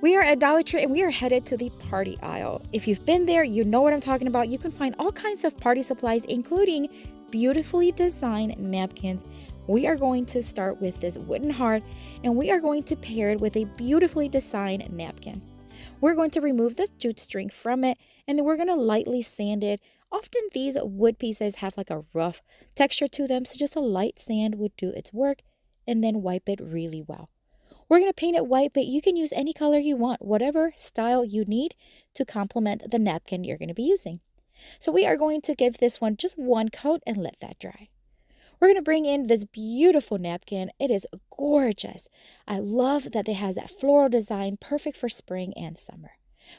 We are at Dollar Tree and we are headed to the party aisle. If you've been there, you know what I'm talking about. You can find all kinds of party supplies, including beautifully designed napkins. We are going to start with this wooden heart and we are going to pair it with a beautifully designed napkin. We're going to remove the jute string from it and then we're going to lightly sand it. Often these wood pieces have like a rough texture to them, so just a light sand would do its work, and then wipe it really well. We're going to paint it white, but you can use any color you want, whatever style you need to complement the napkin you're going to be using. So we are going to give this one just one coat and let that dry. We're going to bring in this beautiful napkin. It is gorgeous. I love that it has that floral design, perfect for spring and summer.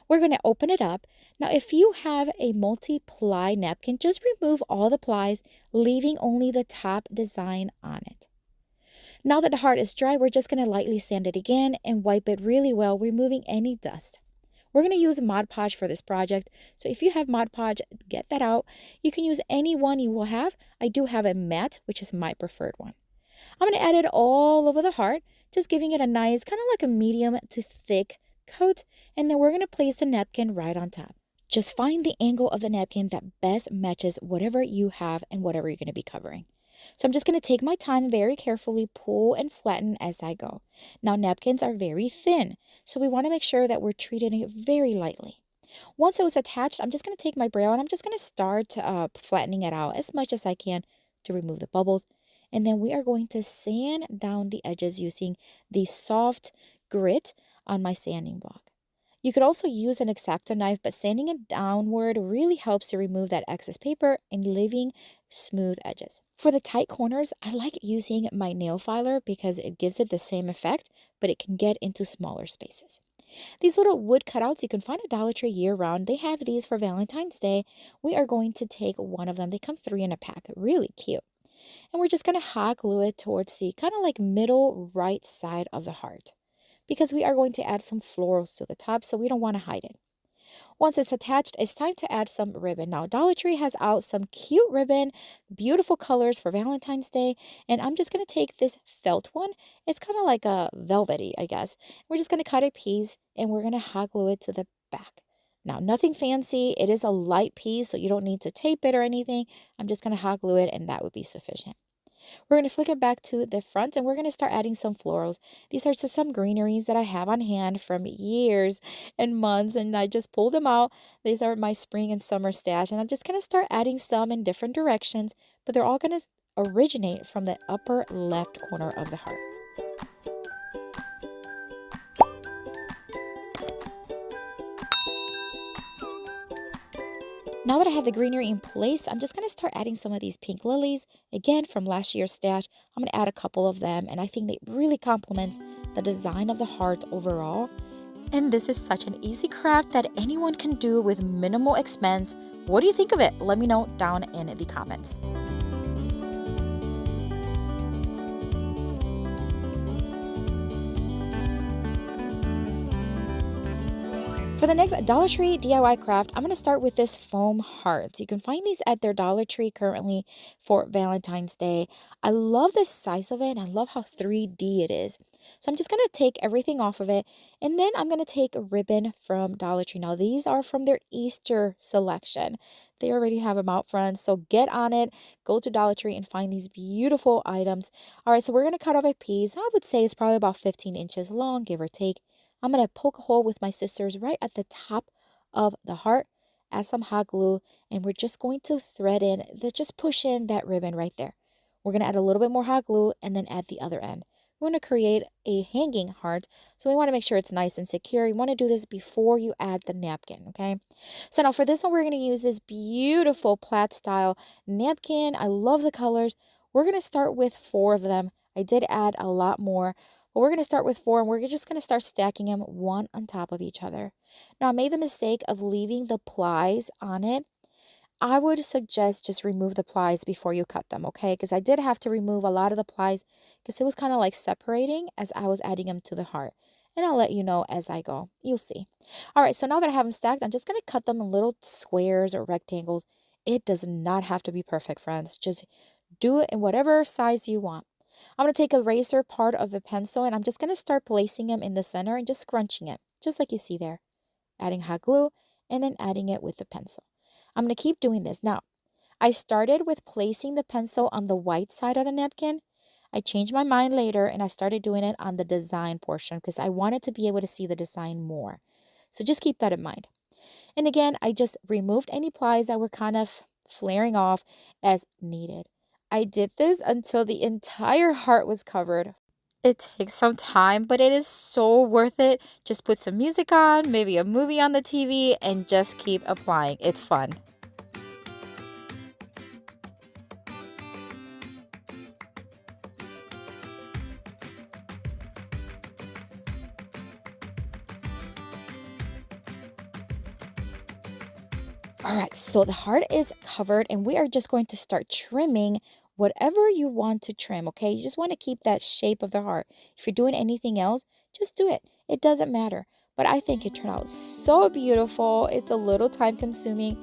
We're going to open it up. Now, if you have a multi-ply napkin, just remove all the plies, leaving only the top design on it. Now that the heart is dry, we're just going to lightly sand it again and wipe it really well, removing any dust. We're going to use Mod Podge for this project, so if you have Mod Podge, get that out. You can use any one you will have. I do have a matte, which is my preferred one. I'm going to add it all over the heart, just giving it a nice, kind of like a medium to thick coat, and then we're going to place the napkin right on top. Just find the angle of the napkin that best matches whatever you have and whatever you're going to be covering. So I'm just going to take my time and very carefully pull and flatten as I go. Now napkins are very thin, so we want to make sure that we're treating it very lightly. Once it was attached, I'm just going to take my braille and I'm just going to start flattening it out as much as I can to remove the bubbles. And then we are going to sand down the edges using the soft grit on my sanding block. You could also use an X-Acto knife, but sanding it downward really helps to remove that excess paper and leaving smooth edges. For the tight corners, I like using my nail filer because it gives it the same effect, but it can get into smaller spaces. These little wood cutouts you can find at Dollar Tree year-round. They have these for Valentine's Day. We are going to take one of them. They come 3 in a pack. Really cute. And we're just going to hot glue it towards the kind of like middle right side of the heart, because we are going to add some florals to the top, so we don't want to hide it. Once it's attached, it's time to add some ribbon. Now, Dollar Tree has out some cute ribbon, beautiful colors for Valentine's Day, and I'm just going to take this felt one. It's kind of like a velvety, I guess. We're just going to cut a piece, and we're going to hot glue it to the back. Now, nothing fancy. It is a light piece, so you don't need to tape it or anything. I'm just going to hot glue it, and that would be sufficient. We're going to flick it back to the front and we're going to start adding some florals. These are just some greeneries that I have on hand from years and months, and I just pulled them out. These are my spring and summer stash, and I'm just going to start adding some in different directions, but they're all going to originate from the upper left corner of the heart. Now that I have the greenery in place, I'm just going to start adding some of these pink lilies. Again, from last year's stash, I'm going to add a couple of them, and I think they really complements the design of the heart overall. And this is such an easy craft that anyone can do with minimal expense. What do you think of it? Let me know down in the comments. For the next Dollar Tree DIY craft, I'm going to start with this foam heart. You can find these at their Dollar Tree currently for Valentine's Day. I love the size of it, and I love how 3D it is. So I'm just going to take everything off of it, and then I'm going to take a ribbon from Dollar Tree. Now, these are from their Easter selection. They already have them out front, so get on it. Go to Dollar Tree and find these beautiful items. All right, so we're going to cut off a piece. I would say it's probably about 15 inches long, give or take. I'm going to poke a hole with my scissors right at the top of the heart, add some hot glue, and we're just going to thread in, just push in that ribbon right there. We're going to add a little bit more hot glue and then add the other end. We're going to create a hanging heart, so we want to make sure it's nice and secure. You want to do this before you add the napkin, okay? So now for this one, we're going to use this beautiful plaid style napkin. I love the colors. We're going to start with 4 of them. I did add a lot more, but we're going to start with 4, and we're just going to start stacking them one on top of each other. Now, I made the mistake of leaving the plies on it. I would suggest just remove the plies before you cut them, okay? Because I did have to remove a lot of the plies because it was kind of like separating as I was adding them to the heart. And I'll let you know as I go. You'll see. All right, so now that I have them stacked, I'm just going to cut them in little squares or rectangles. It does not have to be perfect, friends. Just do it in whatever size you want. I'm going to take a razor part of the pencil, and I'm just going to start placing them in the center and just scrunching it. just like you see there. Adding hot glue and then adding it with the pencil. I'm going to keep doing this. Now, I started with placing the pencil on the white side of the napkin. I changed my mind later and I started doing it on the design portion because I wanted to be able to see the design more. So just keep that in mind. And again, I just removed any plies that were kind of flaring off as needed. I did this until the entire heart was covered. It takes some time, but it is so worth it. Just put some music on, maybe a movie on the TV, and just keep applying. It's fun. All right, so the heart is covered and we are just going to start trimming whatever you want to trim, okay? You just want to keep that shape of the heart. If you're doing anything else, just do it. It doesn't matter. But I think it turned out so beautiful. It's a little time consuming,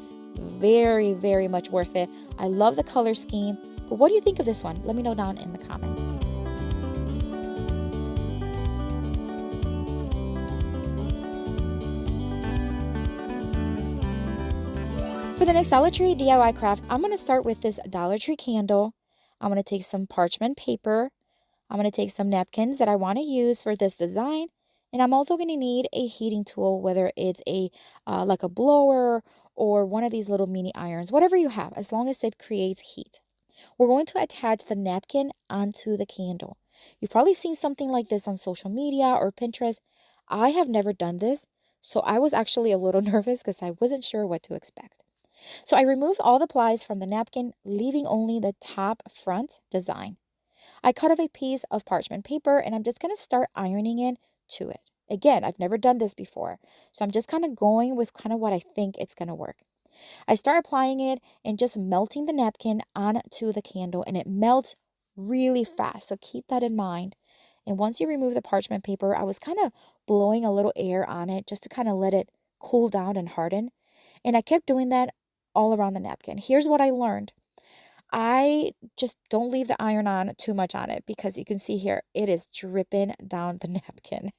very, very much worth it. I love the color scheme. But what do you think of this one? Let me know down in the comments. For the next Dollar Tree DIY craft, I'm going to start with this Dollar Tree candle. I'm going to take some parchment paper. I'm going to take some napkins that I want to use for this design. And I'm also going to need a heating tool, whether it's like a blower or one of these little mini irons, whatever you have, as long as it creates heat. We're going to attach the napkin onto the candle. You've probably seen something like this on social media or Pinterest. I have never done this, so I was actually a little nervous because I wasn't sure what to expect. So I removed all the plies from the napkin, leaving only the top front design. I cut off a piece of parchment paper and I'm just going to start ironing it to it. Again, I've never done this before, so I'm just kind of going with kind of what I think it's going to work. I start applying it and just melting the napkin onto the candle, and it melts really fast, so keep that in mind. And once you remove the parchment paper, I was kind of blowing a little air on it just to kind of let it cool down and harden. And I kept doing that all around the napkin. Here's what I learned. I just don't leave the iron on too much on it because you can see here, it is dripping down the napkin.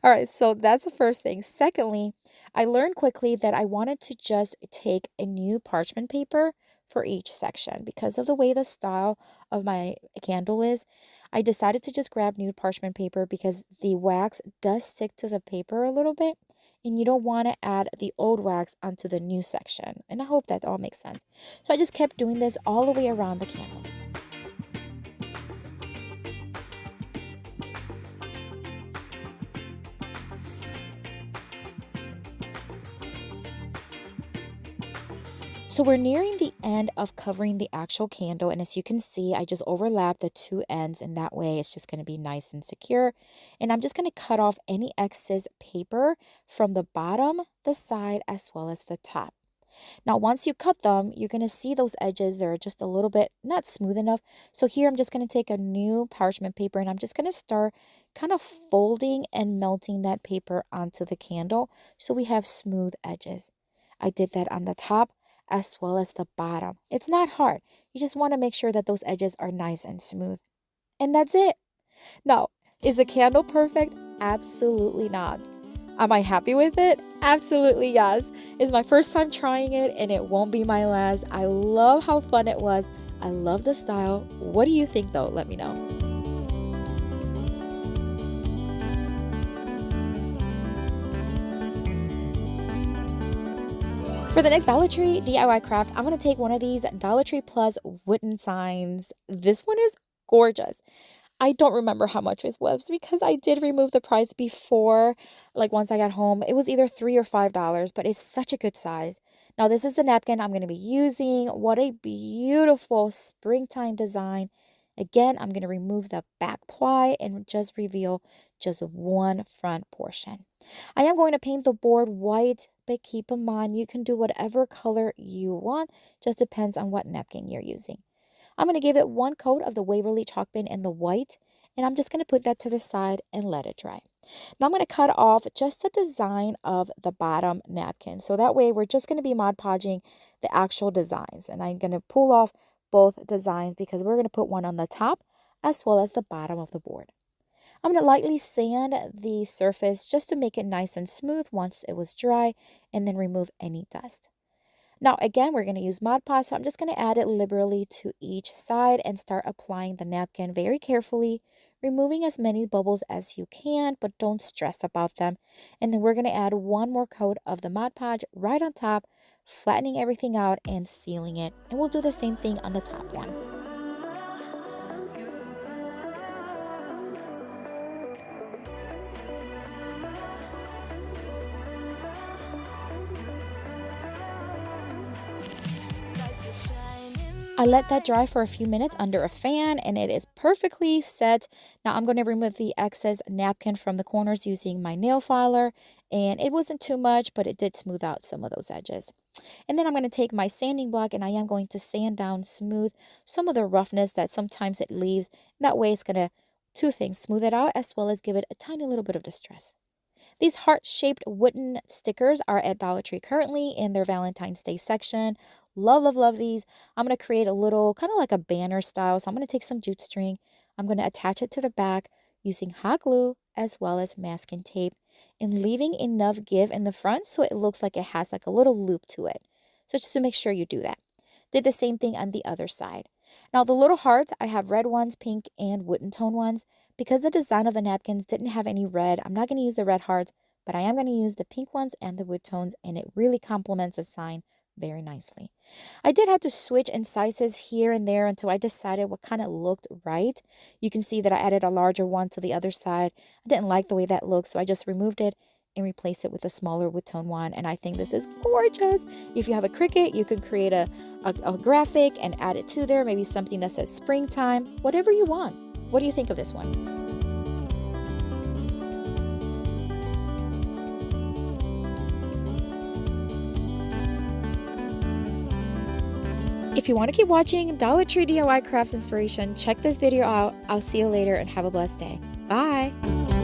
All right, so that's the first thing. Secondly, I learned quickly that I wanted to just take a new parchment paper for each section because of the way the style of my candle is. I decided to just grab new parchment paper because the wax does stick to the paper a little bit and you don't want to add the old wax onto the new section. And I hope that all makes sense. So I just kept doing this all the way around the candle. So we're nearing the end of covering the actual candle, and as you can see, I just overlapped the two ends, and that way it's just going to be nice and secure. And I'm just going to cut off any excess paper from the bottom, the side, as well as the top. Now, once you cut them, you're going to see those edges. They're just a little bit not smooth enough. So here I'm just going to take a new parchment paper, and I'm just going to start kind of folding and melting that paper onto the candle so we have smooth edges. I did that on the top as well as the bottom. It's not hard. You just want to make sure that those edges are nice and smooth. And that's it. Now, is the candle perfect? Absolutely not. Am I happy with it? Absolutely yes. It's my first time trying it and it won't be my last. I love how fun it was. I love the style. What do you think though? Let me know. For the next Dollar Tree DIY craft, I'm going to take one of these Dollar Tree Plus wooden signs. This one is gorgeous. I don't remember how much it was because I did remove the price before, like once I got home. It was either $3 or $5, but it's such a good size. Now, this is the napkin I'm going to be using. What a beautiful springtime design. Again, I'm going to remove the back ply and just reveal just one front portion. I am going to paint the board white, but keep in mind you can do whatever color you want. Just depends on what napkin you're using. I'm going to give it one coat of the Waverly chalk paint in the white, and I'm just going to put that to the side and let it dry. Now I'm going to cut off just the design of the bottom napkin. So that way we're just going to be Mod Podging the actual designs. And I'm going to pull off both designs because we're going to put one on the top as well as the bottom of the board. I'm going to lightly sand the surface just to make it nice and smooth once it was dry, and then remove any dust. Now again, we're going to use Mod Podge, so I'm just going to add it liberally to each side and start applying the napkin very carefully, removing as many bubbles as you can, but don't stress about them. And then we're going to add one more coat of the Mod Podge right on top, flattening everything out and sealing it. And we'll do the same thing on the top one. I let that dry for a few minutes under a fan and it is perfectly set. Now I'm going to remove the excess napkin from the corners using my nail filer, and it wasn't too much, but it did smooth out some of those edges. And then I'm going to take my sanding block and I am going to sand down smooth some of the roughness that sometimes it leaves. That way it's going to, two things, smooth it out as well as give it a tiny little bit of distress. These heart-shaped wooden stickers are at Dollar Tree currently in their Valentine's Day section. Love, love, love these. I'm going to create a little, kind of like a banner style. So I'm going to take some jute string. I'm going to attach it to the back using hot glue as well as masking tape, and leaving enough give in the front so it looks like it has like a little loop to it. So just to make sure you do that. Did the same thing on the other side. Now the little hearts, I have red ones, pink, and wooden tone ones. Because the design of the napkins didn't have any red, I'm not going to use the red hearts, but I am going to use the pink ones and the wood tones, and it really complements the sign very nicely. I did have to switch in sizes here and there until I decided what kind of looked right. You can see that I added a larger one to the other side. I didn't like the way that looked, so I just removed it and replace it with a smaller wood tone one, and I think this is gorgeous. If you have a Cricut, you could create a graphic and add it to there, maybe something that says springtime, whatever you want. What do you think of this one? If you want to keep watching Dollar Tree DIY crafts inspiration, check this video out. I'll see you later and have a blessed day. Bye!